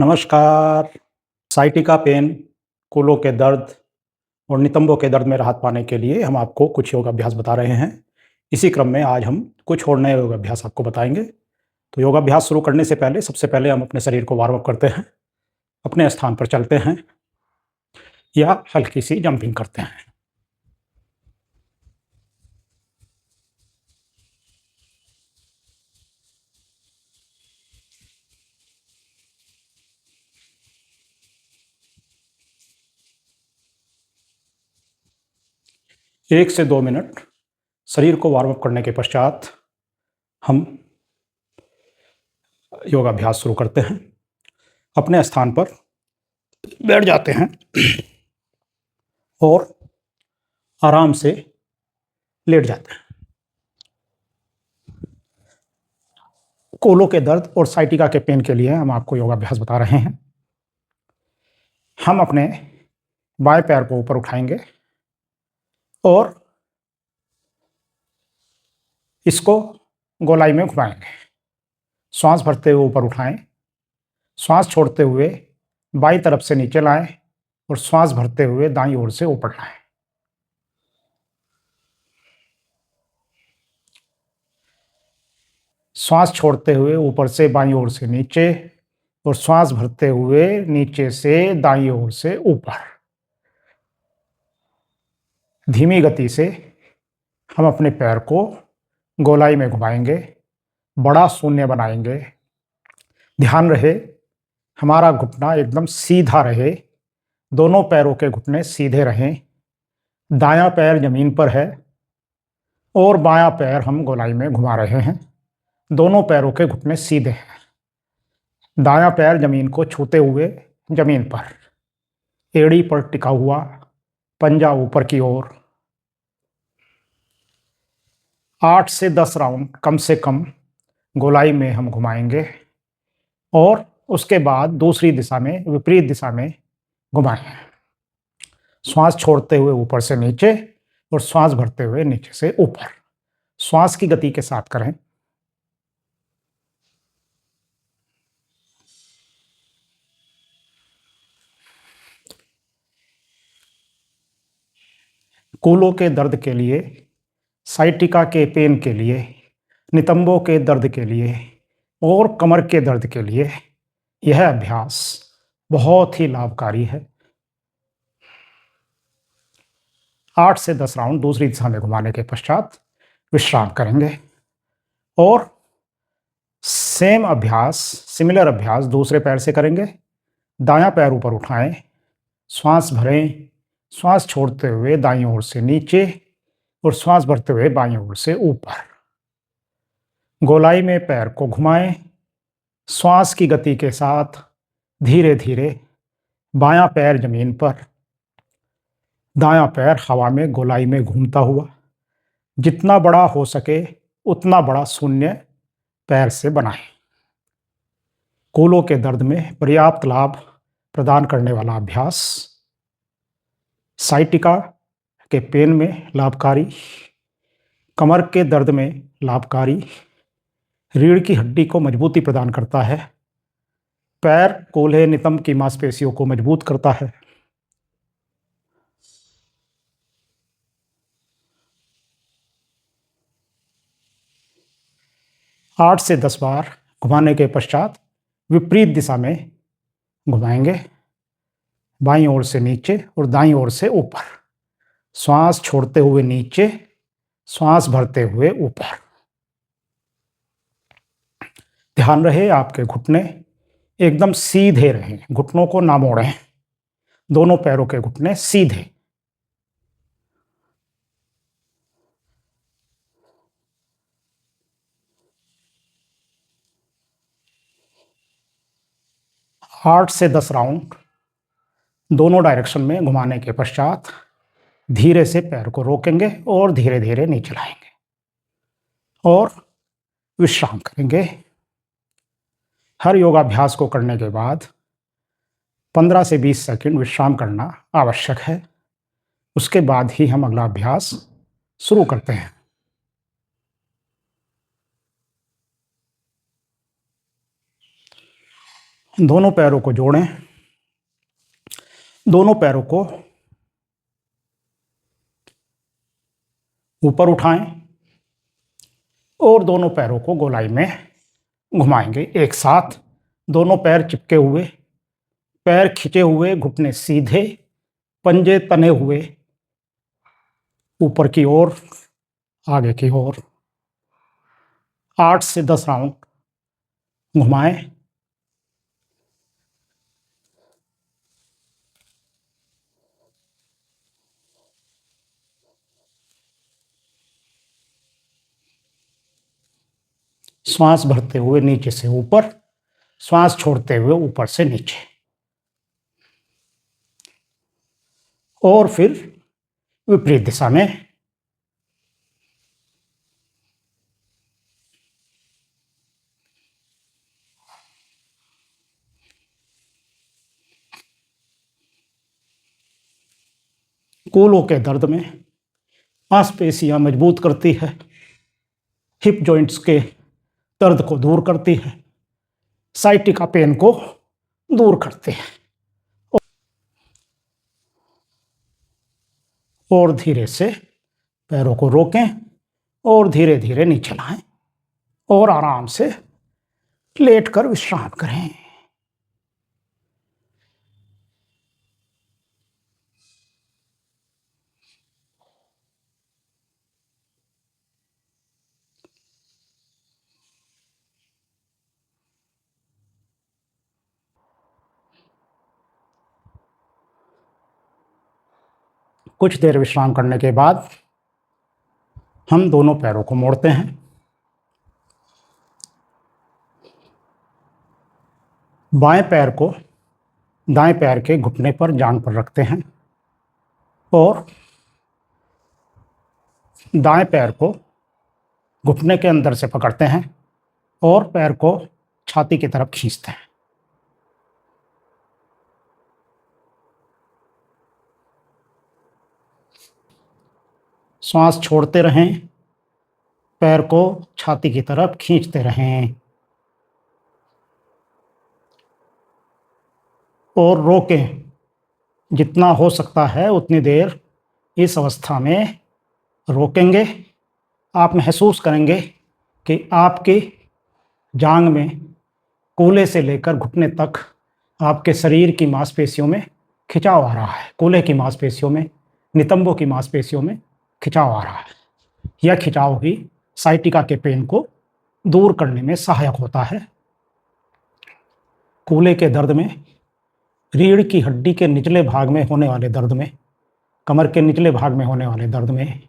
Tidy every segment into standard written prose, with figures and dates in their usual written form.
नमस्कार। Sciatica pain, कूल्हों के दर्द और नितंबों के दर्द में राहत पाने के लिए हम आपको कुछ योग अभ्यास बता रहे हैं। इसी क्रम में आज हम कुछ और नए योग अभ्यास आपको बताएँगे। तो योगाभ्यास शुरू करने से पहले सबसे पहले हम अपने शरीर को वार्म अप करते हैं, अपने स्थान पर चलते हैं या हल्की-सी जंपिंग करते हैं। एक से 2 मिनट शरीर को वार्म अप करने के पश्चात हम योगाभ्यास शुरू करते हैं। अपने स्थान पर बैठ जाते हैं और आराम से लेट जाते हैं। कूल्हों के दर्द और साइटिका के पेन के लिए हम आपको योगाभ्यास बता रहे हैं। हम अपने बाएं पैर को ऊपर उठाएंगे और इसको गोलाई में घुमाएंगे। श्वास भरते हुए ऊपर उठाएं, श्वास छोड़ते हुए बाईं तरफ से नीचे लाएं और श्वास भरते हुए दाईं ओर से ऊपर लाएं। श्वास छोड़ते हुए ऊपर से बाईं ओर से नीचे और श्वास भरते हुए नीचे से दाईं ओर से ऊपर। धीमी गति से हम अपने पैर को गोलाई में घुमाएंगे, बड़ा शून्य बनाएंगे। ध्यान रहे हमारा घुटना एकदम सीधा रहे, दोनों पैरों के घुटने सीधे रहें। दायां पैर जमीन पर है और बायां पैर हम गोलाई में घुमा रहे हैं। दोनों पैरों के घुटने सीधे हैं। दायां पैर जमीन को छूते हुए जमीन पर, एड़ी पर टिका हुआ, पंजा ऊपर की ओर। 8 से 10 राउंड कम से कम गोलाई में हम घुमाएंगे और उसके बाद दूसरी दिशा में, विपरीत दिशा में घुमाएं। श्वास छोड़ते हुए ऊपर से नीचे और श्वास भरते हुए नीचे से ऊपर। श्वास की गति के साथ करें। कूल्हों के दर्द के लिए, साइटिका के पेन के लिए, नितंबों के दर्द के लिए और कमर के दर्द के लिए यह अभ्यास बहुत ही लाभकारी है। 8 से 10 राउंड दूसरी दिशा में घुमाने के पश्चात विश्राम करेंगे और सेम अभ्यास, सिमिलर अभ्यास दूसरे पैर से करेंगे। दायां पैर ऊपर उठाएं, श्वास भरें, श्वास छोड़ते हुए दाईं ओर से नीचे और श्वास भरते हुए बाईं ओर से ऊपर। गोलाई में पैर को घुमाएं। श्वास की गति के साथ धीरे धीरे बायां पैर जमीन पर, दायां पैर हवा में गोलाई में घूमता हुआ। जितना बड़ा हो सके उतना बड़ा शून्य पैर से बनाएं। कूल्हों के दर्द में पर्याप्त लाभ प्रदान करने वाला अभ्यास, साइटिका के पेन में लाभकारी, कमर के दर्द में लाभकारी, रीढ़ की हड्डी को मजबूती प्रदान करता है, पैर, कूल्हे, नितंब की मांसपेशियों को मजबूत करता है। आठ से 10 बार घुमाने के पश्चात विपरीत दिशा में घुमाएंगे, बाईं ओर से नीचे और दाईं ओर से ऊपर। श्वास छोड़ते हुए नीचे, श्वास भरते हुए ऊपर। ध्यान रहे आपके घुटने एकदम सीधे रहें, घुटनों को ना मोड़ें। दोनों पैरों के घुटने सीधे। आठ से 10 राउंड दोनों डायरेक्शन में घुमाने के पश्चात धीरे से पैर को रोकेंगे और धीरे धीरे नीचे लाएंगे और विश्राम करेंगे। हर योगाभ्यास को करने के बाद 15 से 20 सेकंड विश्राम करना आवश्यक है। उसके बाद ही हम अगला अभ्यास शुरू करते हैं। दोनों पैरों को जोड़ें, दोनों पैरों को ऊपर उठाएं और दोनों पैरों को गोलाई में घुमाएंगे एक साथ। दोनों पैर चिपके हुए, पैर खिंचे हुए, घुटने सीधे, पंजे तने हुए, ऊपर की ओर, आगे की ओर। 8 से 10 राउंड घुमाएं। श्वास भरते हुए नीचे से ऊपर, श्वास छोड़ते हुए ऊपर से नीचे, और फिर विपरीत दिशा में। कूल्हों के दर्द में मांसपेशियां मजबूत करती है, हिप जॉइंट्स के दर्द को दूर करती है, साइटिका पेन को दूर करते हैं। और धीरे से पैरों को रोकें और धीरे धीरे नीचे लाएं और आराम से लेटकर विश्राम करें। कुछ देर विश्राम करने के बाद हम दोनों पैरों को मोड़ते हैं। बाएं पैर को दाएं पैर के घुटने पर, जांघ पर रखते हैं और दाएं पैर को घुटने के अंदर से पकड़ते हैं और पैर को छाती की तरफ खींचते हैं। श्वास छोड़ते रहें, पैर को छाती की तरफ खींचते रहें और रोकें। जितना हो सकता है उतनी देर इस अवस्था में रोकेंगे। आप महसूस करेंगे कि आपकी जांघ में कूल्हे से लेकर घुटने तक आपके शरीर की मांसपेशियों में खिंचाव आ रहा है। कूल्हे की मांसपेशियों में, नितंबों की मांसपेशियों में खिंचाव आ रहा है। यह खिंचाव ही साइटिका के पेन को दूर करने में सहायक होता है। कूल्हे के दर्द में, रीढ़ की हड्डी के निचले भाग में होने वाले दर्द में, कमर के निचले भाग में होने वाले दर्द में,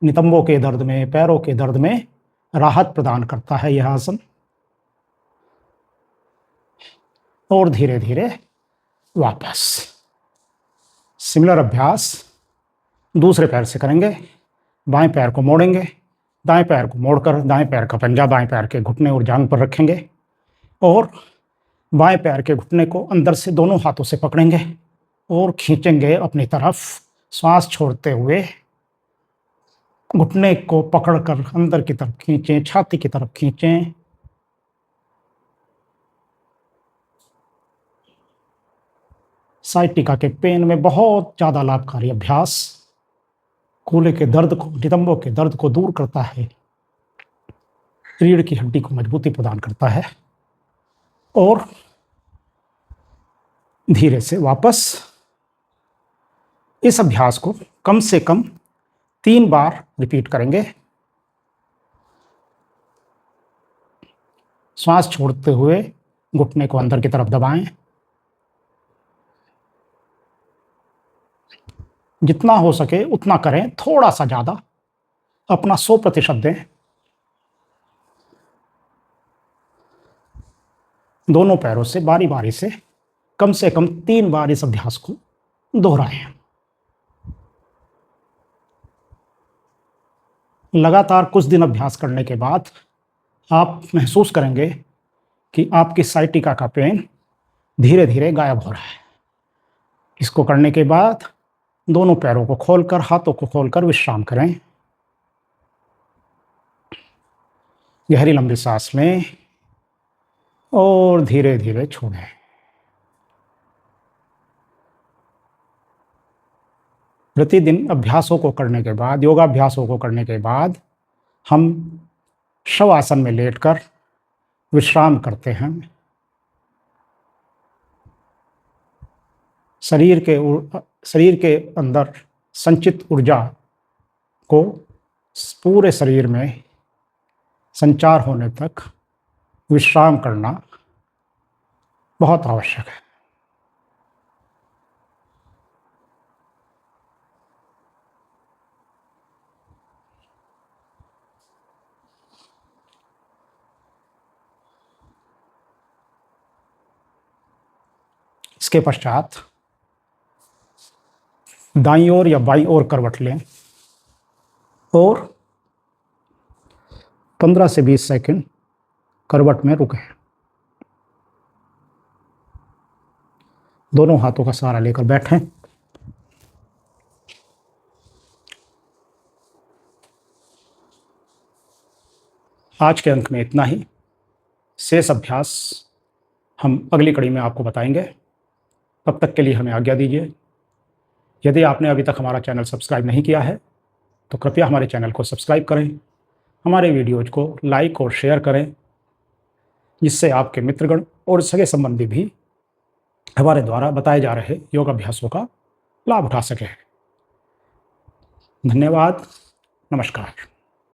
नितंबों के दर्द में, पैरों के दर्द में राहत प्रदान करता है यह आसन। और धीरे धीरे वापस सिमिलर अभ्यास दूसरे पैर से करेंगे। बाएं पैर को मोड़ेंगे, दाएं पैर को मोड़कर दाएं पैर का पंजा बाएं पैर के घुटने और जांघ पर रखेंगे और बाएं पैर के घुटने को अंदर से दोनों हाथों से पकड़ेंगे और खींचेंगे अपनी तरफ। श्वास छोड़ते हुए घुटने को पकड़कर अंदर की तरफ खींचें, छाती की तरफ खींचें। साइटिका के पेन में बहुत ज़्यादा लाभकारी अभ्यास कूल्हे के दर्द को, नितंबों के दर्द को दूर करता है, रीढ़ की हड्डी को मजबूती प्रदान करता है। और धीरे से वापस इस अभ्यास को कम से कम 3 बार रिपीट करेंगे। श्वास छोड़ते हुए घुटने को अंदर की तरफ दबाएं। जितना हो सके उतना करें, थोड़ा सा ज़्यादा, अपना 100% दें। दोनों पैरों से बारी बारी से कम 3 बार इस अभ्यास को दोहराएं। लगातार कुछ दिन अभ्यास करने के बाद आप महसूस करेंगे कि आपकी साइटिका का पेन धीरे धीरे गायब हो रहा है। इसको करने के बाद दोनों पैरों को खोलकर, हाथों को खोलकर विश्राम करें। गहरी लंबी सांस लें और धीरे धीरे छोड़ें। प्रतिदिन अभ्यासों को करने के बाद, योगाभ्यासों को करने के बाद हम शव आसन में लेटकर विश्राम करते हैं। शरीर के अंदर संचित ऊर्जा को पूरे शरीर में संचार होने तक विश्राम करना बहुत आवश्यक है। इसके पश्चात दाईं ओर या बाईं ओर करवट लें और 15 से 20 सेकंड करवट में रुकें। दोनों हाथों का सहारा लेकर बैठें। आज के अंक में इतना ही। शेष अभ्यास हम अगली कड़ी में आपको बताएंगे। तब तक के लिए हमें आज्ञा दीजिए। यदि आपने अभी तक हमारा चैनल सब्सक्राइब नहीं किया है तो कृपया हमारे चैनल को सब्सक्राइब करें, हमारे वीडियोज को लाइक और शेयर करें, जिससे आपके मित्रगण और सगे संबंधी भी हमारे द्वारा बताए जा रहे योगाभ्यासों का लाभ उठा सकें। धन्यवाद। नमस्कार।